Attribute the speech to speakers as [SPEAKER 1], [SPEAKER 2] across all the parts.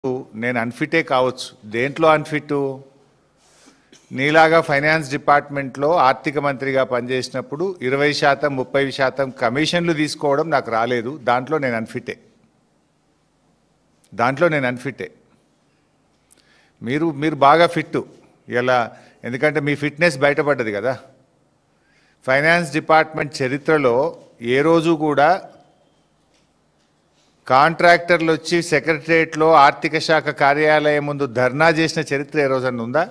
[SPEAKER 1] నేను అన్ఫిటే కావచ్చు. దేంట్లో అన్ఫిట్? నీలాగా ఫైనాన్స్ డిపార్ట్మెంట్లో ఆర్థిక మంత్రిగా పనిచేసినప్పుడు 20% 30% కమిషన్లు తీసుకోవడం నాకు రాలేదు. దాంట్లో నేను అన్ఫిటే. మీరు బాగా ఫిట్ ఇలా, ఎందుకంటే మీ ఫిట్నెస్ బయటపడ్డది కదా. ఫైనాన్స్ డిపార్ట్మెంట్ చరిత్రలో ఏ రోజు కూడా కాంట్రాక్టర్లు వచ్చి సెక్రటరియట్లో ఆర్థిక శాఖ కార్యాలయం ముందు ధర్నా చేసిన చరిత్ర ఏ రోజన్నా ఉందా?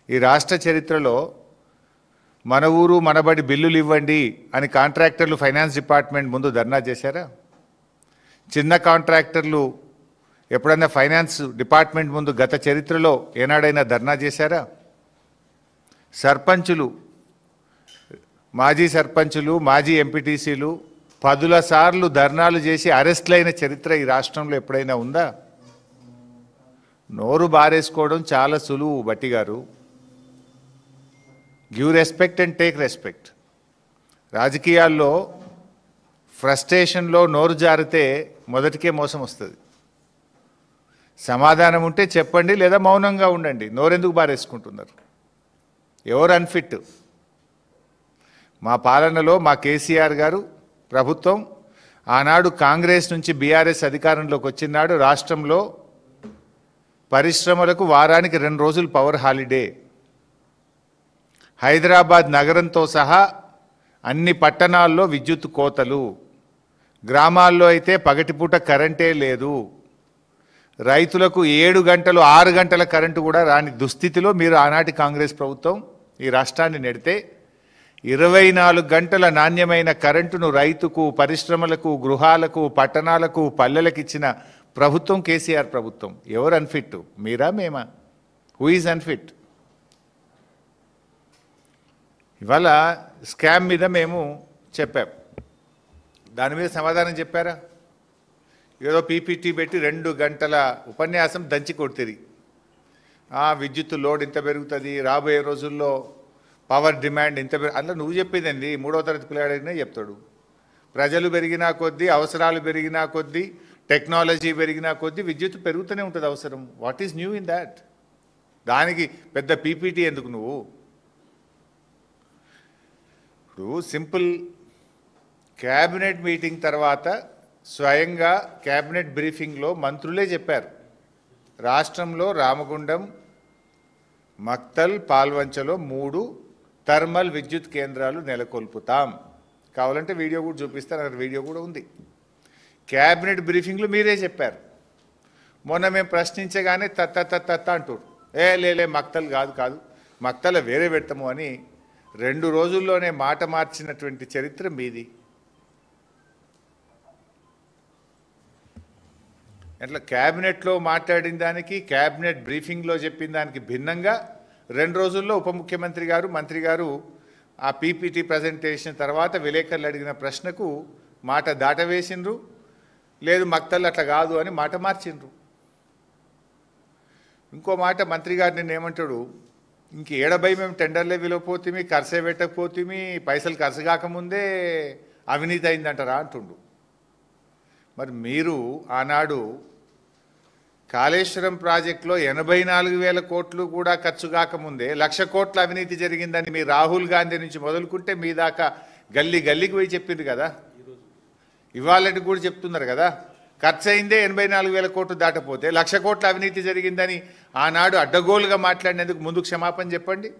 [SPEAKER 1] ఈ రాష్ట్ర చరిత్రలో మన ఊరు మనబడి బిల్లులు ఇవ్వండి అని కాంట్రాక్టర్లు ఫైనాన్స్ డిపార్ట్మెంట్ ముందు ధర్నా చేశారా? చిన్న కాంట్రాక్టర్లు ఎప్పుడైనా ఫైనాన్స్ డిపార్ట్మెంట్ ముందు గత చరిత్రలో ఏనాడైనా ధర్నా చేశారా? సర్పంచులు, మాజీ సర్పంచులు, మాజీ ఎంపీటీసీలు 10 సార్లు ధర్నాలు చేసి అరెస్ట్లైన చరిత్ర ఈ రాష్ట్రంలో ఎప్పుడైనా ఉందా? నోరు బారేసుకోవడం చాలా సులువు బట్టి గారు. Give respect and take respect. రాజకీయాల్లో ఫ్రస్ట్రేషన్లో నోరు జారితే మొదటికే మోసం వస్తుంది. సమాధానం ఉంటే చెప్పండి, లేదా మౌనంగా ఉండండి. నోరెందుకు బారేసుకుంటున్నారు? ఎవరు అన్ఫిట్? మా పాలనలో మా కేసీఆర్ గారు ప్రభుత్వం ఆనాడు కాంగ్రెస్ నుంచి బీఆర్ఎస్ అధికారంలోకి వచ్చినాడు. రాష్ట్రంలో పరిశ్రమలకు వారానికి 2 రోజులు పవర్ హాలిడే. హైదరాబాద్ నగరంతో సహా అన్ని పట్టణాల్లో విద్యుత్ కోతలు. గ్రామాల్లో అయితే పగటిపూట కరెంటే లేదు. రైతులకు 7 గంటలు 6 గంటల కరెంటు కూడా రాని దుస్థితిలో మీరు ఆనాటి కాంగ్రెస్ ప్రభుత్వం ఈ రాష్ట్రాన్ని నెడితే 24 గంటల నాణ్యమైన కరెంటును రైతుకు, పరిశ్రమలకు, గృహాలకు, పట్టణాలకు, పల్లెలకు ఇచ్చిన ప్రభుత్వం కేసీఆర్ ప్రభుత్వం. ఎవరు అన్ఫిట్? మీరా మేమా? Who is unfit? ఇవాళ స్కామ్ మీద మేము చెప్పాం. దాని మీద సమాధానం చెప్పారా? ఏదో పీపీటీ పెట్టి 2 గంటల ఉపన్యాసం దంచి కొడుతుంది. విద్యుత్ లోడ్ ఇంత పెరుగుతుంది, రాబోయే రోజుల్లో పవర్ డిమాండ్ ఇంత అట్లా నువ్వు చెప్పేదండి. 3వ తరగతి పిల్లాడైనా చెప్తాడు. ప్రజలు పెరిగినా కొద్దీ, అవసరాలు పెరిగినా కొద్దీ, టెక్నాలజీ పెరిగినా కొద్దీ విద్యుత్ పెరుగుతూనే ఉంటుంది అవసరం. What is new in that? దానికి పెద్ద పీపీటీ ఎందుకు నువ్వు? ఇప్పుడు సింపుల్ క్యాబినెట్ మీటింగ్ తర్వాత స్వయంగా క్యాబినెట్ బ్రీఫింగ్లో మంత్రులే చెప్పారు, రాష్ట్రంలో రామగుండం, మక్తల్, పాల్వంచలో 3 థర్మల్ విద్యుత్ కేంద్రాలు నెలకొల్పుతాం. కావాలంటే వీడియో కూడా చూపిస్తాను, అక్కడ వీడియో కూడా ఉంది. క్యాబినెట్ బ్రీఫింగ్లో మీరే చెప్పారు. మొన్న మేము ప్రశ్నించగానే తత్త అంటారు. లే మక్తల్ కాదు మక్తల వేరే పెడతాము అని 2 రోజుల్లోనే మాట మార్చినటువంటి చరిత్ర మీది. అట్లా క్యాబినెట్లో మాట్లాడిన దానికి, క్యాబినెట్ బ్రీఫింగ్లో చెప్పిన దానికి భిన్నంగా 2 రోజుల్లో ఉప ముఖ్యమంత్రి గారు, మంత్రి గారు ఆ పీపీటీ ప్రజెంటేషన్ తర్వాత విలేకరులు అడిగిన ప్రశ్నకు మాట దాటవేసిండ్రు. లేదు మక్తల్ అట్లా కాదు అని మాట మార్చిండ్రు. ఇంకో మాట మంత్రి గారు నిన్న ఏమంటాడు, ఇంక ఏడబై మేము టెండర్లే విలువపోతుంది, ఖర్చే పెట్టకపోతుంది, పైసలు ఖర్చు కాకముందే అవినీతి అయిందంటారా అంటుండు. మరి మీరు ఆనాడు కాళేశ్వరం ప్రాజెక్టులో 84,000 కోట్లు కూడా ఖర్చు కాకముందే 1,00,000 కోట్ల అవినీతి జరిగిందని మీ రాహుల్ గాంధీ నుంచి మొదలుకుంటే మీ దాకా గల్లీకి పోయి చెప్పింది కదా. ఇవాళకి కూడా చెప్తున్నారు కదా, ఖర్చు అయిందే 84,000 కోట్లు దాటపోతే 1,00,000 కోట్ల అవినీతి జరిగిందని ఆనాడు అడ్డగోలుగా మాట్లాడినందుకు ముందు క్షమాపణ చెప్పండి.